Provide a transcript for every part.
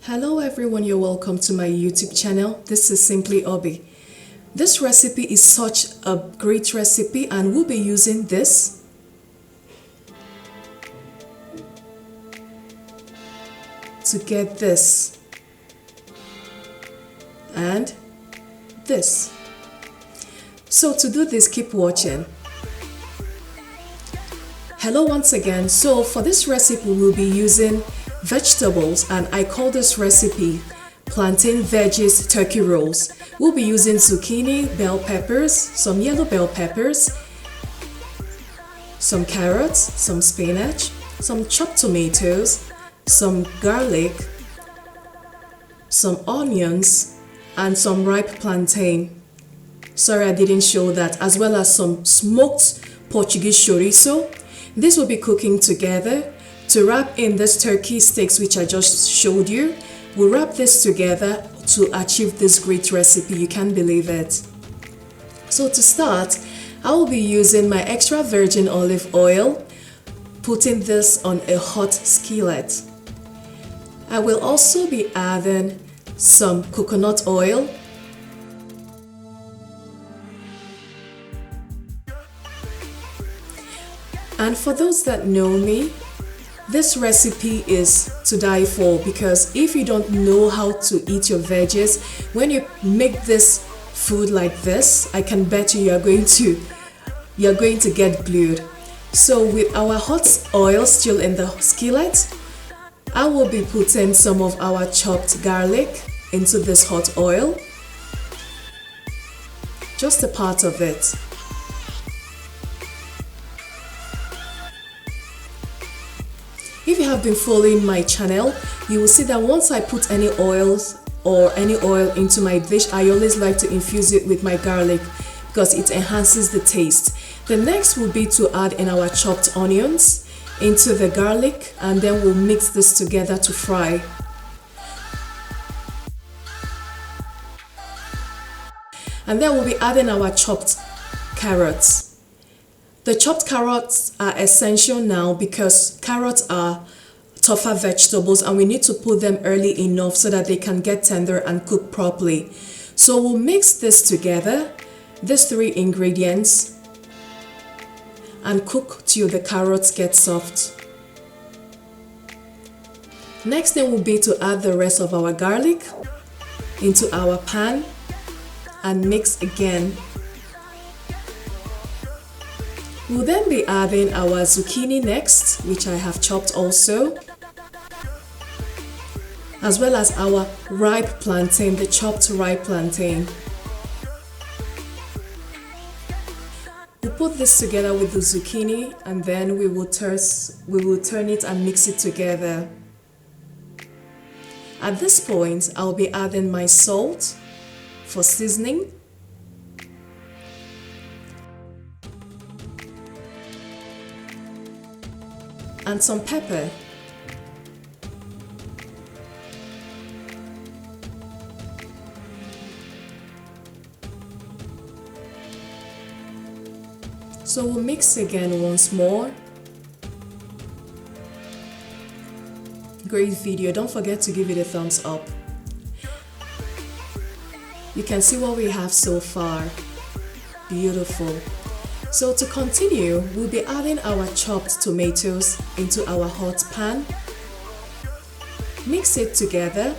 Hello everyone, you're welcome to my YouTube channel. This is Simply Obi. This recipe is such a great recipe and we'll be using this to get this and this. So to do this, keep watching. Hello once again. So for this recipe we'll be using vegetables, and I call this recipe Plantain Veggies turkey rolls. We'll be using zucchini, bell peppers, some yellow bell peppers, some carrots, some spinach, some chopped tomatoes, some garlic, some onions, and some ripe plantain. Sorry I didn't show that, as well as some smoked Portuguese choriço. This will be cooking together. To wrap in this turkey steaks which I just showed you, we'll wrap this together to achieve this great recipe. You can't believe it. So to start, I will be using my extra virgin olive oil, putting this on a hot skillet. I will also be adding some coconut oil, and for those that know me, this recipe is to die for, because if you don't know how to eat your veggies, when you make this food like this, I can bet you're going to get glued. So with our hot oil still in the skillet, I will be putting some of our chopped garlic into this hot oil, just a part of it. If you have been following my channel, you will see that once I put any oils or any oil into my dish, I always like to infuse it with my garlic because it enhances the taste. The next will be to add in our chopped onions into the garlic, and then we'll mix this together to fry. And then we'll be adding our chopped carrots. The chopped carrots are essential now because carrots are tougher vegetables and we need to put them early enough so that they can get tender and cook properly. So we'll mix this together, these three ingredients, and cook till the carrots get soft. Next thing will be to add the rest of our garlic into our pan and mix again. We'll then be adding our zucchini next, which I have chopped also, as well as our ripe plantain, the chopped ripe plantain. We'll put this together with the zucchini, and then we will turn it and mix it together. At this point, I'll be adding my salt for seasoning, and some pepper. So we'll mix again once more. Great video. Don't forget to give it a thumbs up. You can see what we have so far. Beautiful. So to continue, we'll be adding our chopped tomatoes into our hot pan. Mix it together.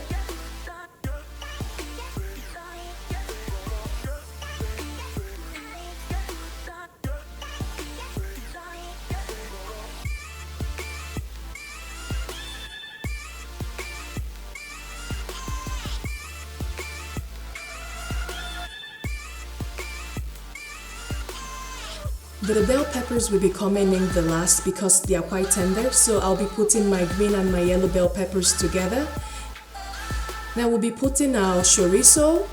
The bell peppers will be coming in the last because they are quite tender, so I'll be putting my green and my yellow bell peppers together. Then we'll be putting our chorizo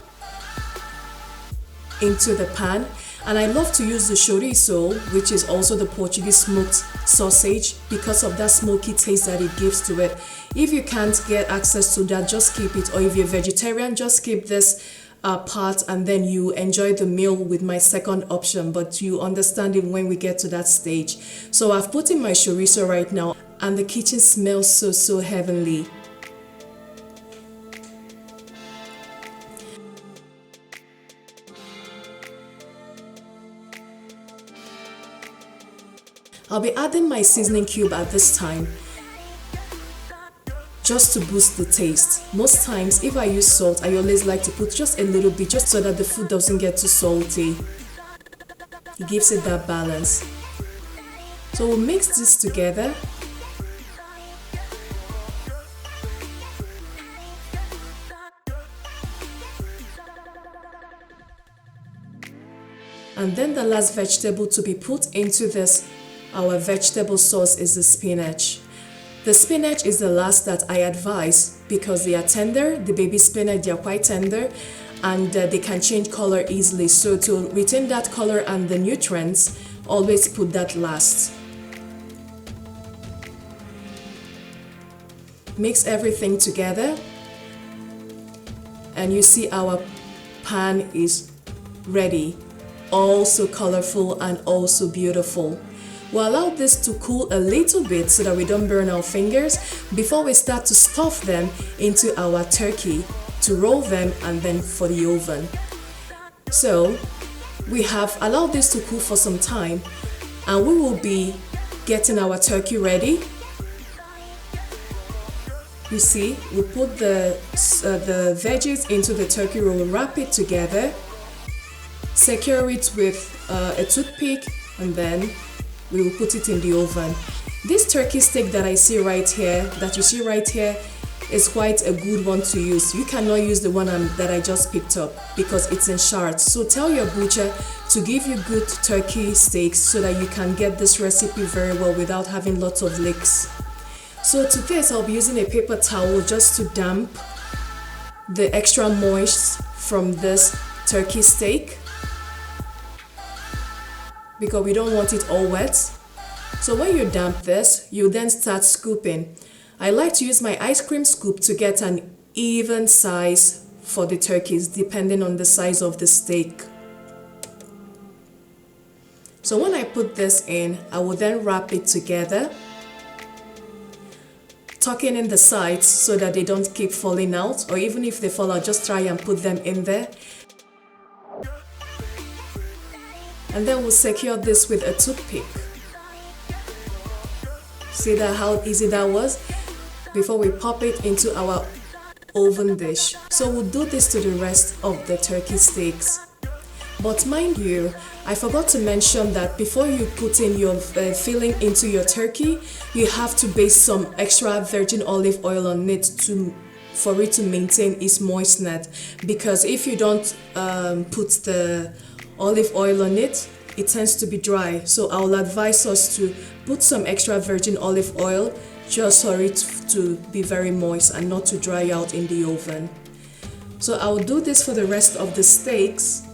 into the pan, and I love to use the chorizo, which is also the Portuguese smoked sausage, because of that smoky taste that it gives to it. If you can't get access to that, just keep it, or if you're vegetarian, just keep this part and then you enjoy the meal with my second option, but you understand it when we get to that stage. So I've put in my chorizo right now and the kitchen smells so heavenly. I'll be adding my seasoning cube at this time, just to boost the taste. Most times if I use salt, I always like to put just a little bit, just so that the food doesn't get too salty. It gives it that balance. So we'll mix this together. And then the last vegetable to be put into this, our vegetable sauce, is the spinach. The spinach is the last that I advise because they are tender. The baby spinach, they are quite tender, and they can change color easily. So to retain that color and the nutrients, always put that last. Mix everything together, and you see our pan is ready. Also colorful and also beautiful. We'll allow this to cool a little bit so that we don't burn our fingers before we start to stuff them into our turkey, to roll them and then for the oven. So we have allowed this to cool for some time, and we will be getting our turkey ready. You see, we put the veggies into the turkey roll, wrap it together, secure it with a toothpick, and then we will put it in the oven. This turkey steak that you see right here, is quite a good one to use. You cannot use the one that I just picked up because it's in shards. So tell your butcher to give you good turkey steaks so that you can get this recipe very well without having lots of leaks. So to this, I'll be using a paper towel just to damp the extra moist from this turkey steak, because we don't want it all wet. So when you damp this, you then start scooping. I like to use my ice cream scoop to get an even size for the turkeys, depending on the size of the steak. So when I put this in, I will then wrap it together, tucking in the sides so that they don't keep falling out, or even if they fall out, just try and put them in there. And then we'll secure this with a toothpick. See that how easy that was? Before we pop it into our oven dish. So we'll do this to the rest of the turkey steaks. But mind you, I forgot to mention that before you put in your filling into your turkey, you have to baste some extra virgin olive oil on it for it to maintain its moistness. Because if you don't put the olive oil on it, it tends to be dry. So I'll advise us to put some extra virgin olive oil just for it to be very moist and not to dry out in the oven. So I'll do this for the rest of the steaks,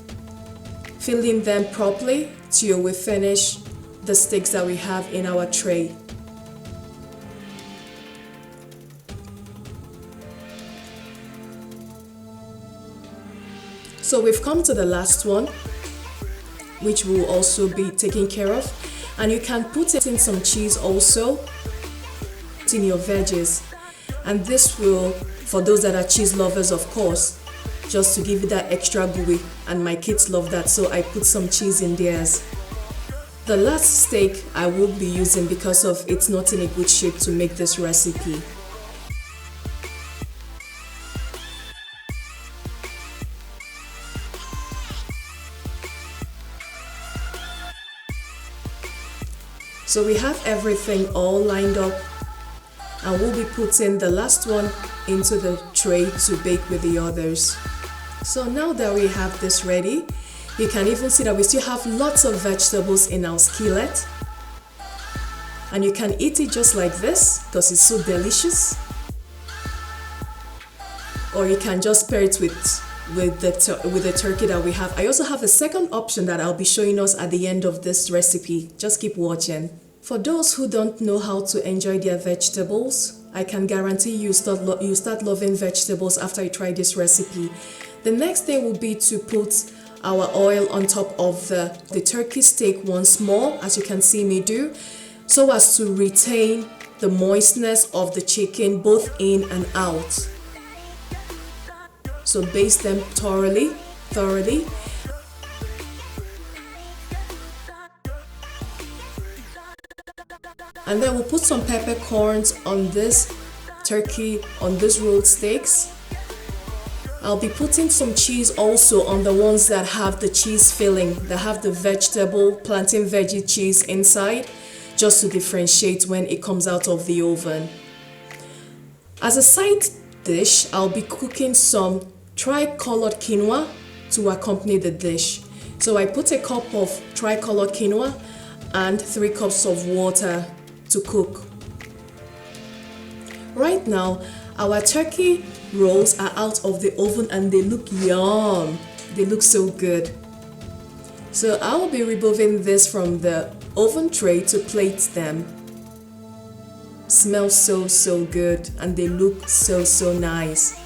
filling them properly till we finish the steaks that we have in our tray. So we've come to the last one, which will also be taken care of, and you can put in some cheese also in your veggies, and this will, for those that are cheese lovers, of course, just to give it that extra gooey, and my kids love that, so I put some cheese in theirs. The last steak I will be using because of it's not in a good shape to make this recipe. So we have everything all lined up, and we'll be putting the last one into the tray to bake with the others. So now that we have this ready, you can even see that we still have lots of vegetables in our skillet, and you can eat it just like this because it's so delicious, or you can just pair it with the turkey that we have. I also have a second option that I'll be showing us at the end of this recipe. Just keep watching. For those who don't know how to enjoy their vegetables, I can guarantee you start loving vegetables after you try this recipe. The next thing will be to put our oil on top of the turkey steak once more, as you can see me do, so as to retain the moistness of the chicken both in and out. So baste them thoroughly. And then we'll put some peppercorns on this turkey, on this rolled steaks. I'll be putting some cheese also on the ones that have the cheese filling, that have the vegetable plantain veggie cheese inside, just to differentiate when it comes out of the oven. As a side dish, I'll be cooking some tricolored quinoa to accompany the dish. So I put a cup of tricolored quinoa and 3 cups of water to cook. Right now, our turkey rolls are out of the oven and they look yum. They look so good. So I will be removing this from the oven tray to plate them. Smells so good and they look so nice.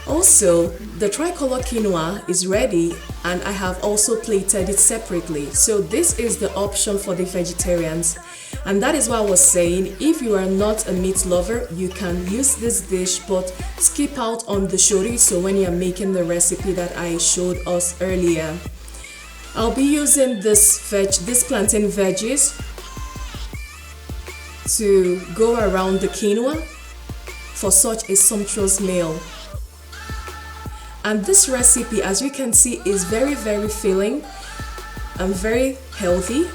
Also, the tricolor quinoa is ready and I have also plated it separately. So this is the option for the vegetarians. And that is why I was saying, if you are not a meat lover, you can use this dish but skip out on the choriço when you are making the recipe that I showed us earlier. I'll be using this plantain veggies to go around the quinoa for such a sumptuous meal. And this recipe, as you can see, is very filling and very healthy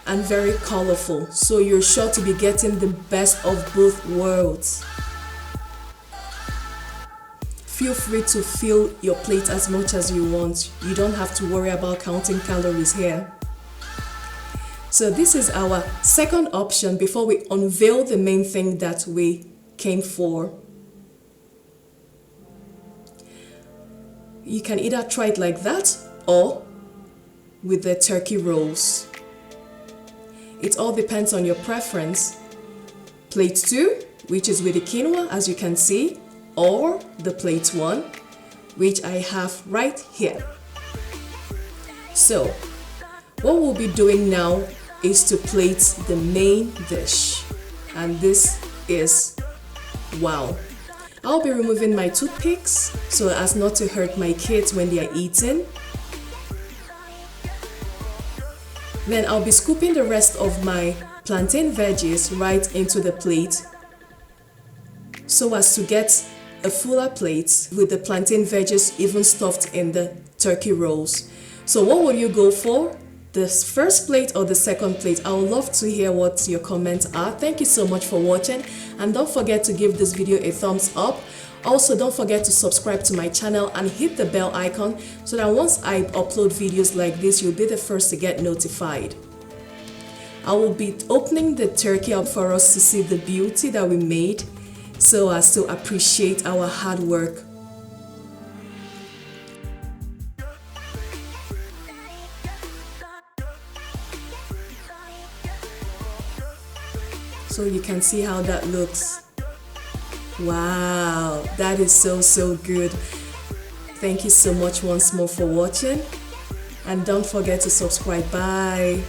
and very colorful. So you're sure to be getting the best of both worlds. Feel free to fill your plate as much as you want. You don't have to worry about counting calories here. So this is our second option before we unveil the main thing that we came for. You can either try it like that or with the turkey rolls. It all depends on your preference. Plate 2, which is with the quinoa, as you can see, or the plate 1, which I have right here. So, what we'll be doing now is to plate the main dish. And this is, wow. I'll be removing my toothpicks so as not to hurt my kids when they are eating. Then I'll be scooping the rest of my plantain veggies right into the plate so as to get a fuller plate with the plantain veggies even stuffed in the turkey rolls. So what will you go for? The first plate or the second plate? I would love to hear what your comments are. Thank you so much for watching, and don't forget to give this video a thumbs up. Also, don't forget to subscribe to my channel and hit the bell icon so that once I upload videos like this, you'll be the first to get notified. I will be opening the turkey up for us to see the beauty that we made so as to appreciate our hard work. So you can see how that looks. Wow, that is so good. Thank you so much once more for watching, and don't forget to subscribe. Bye.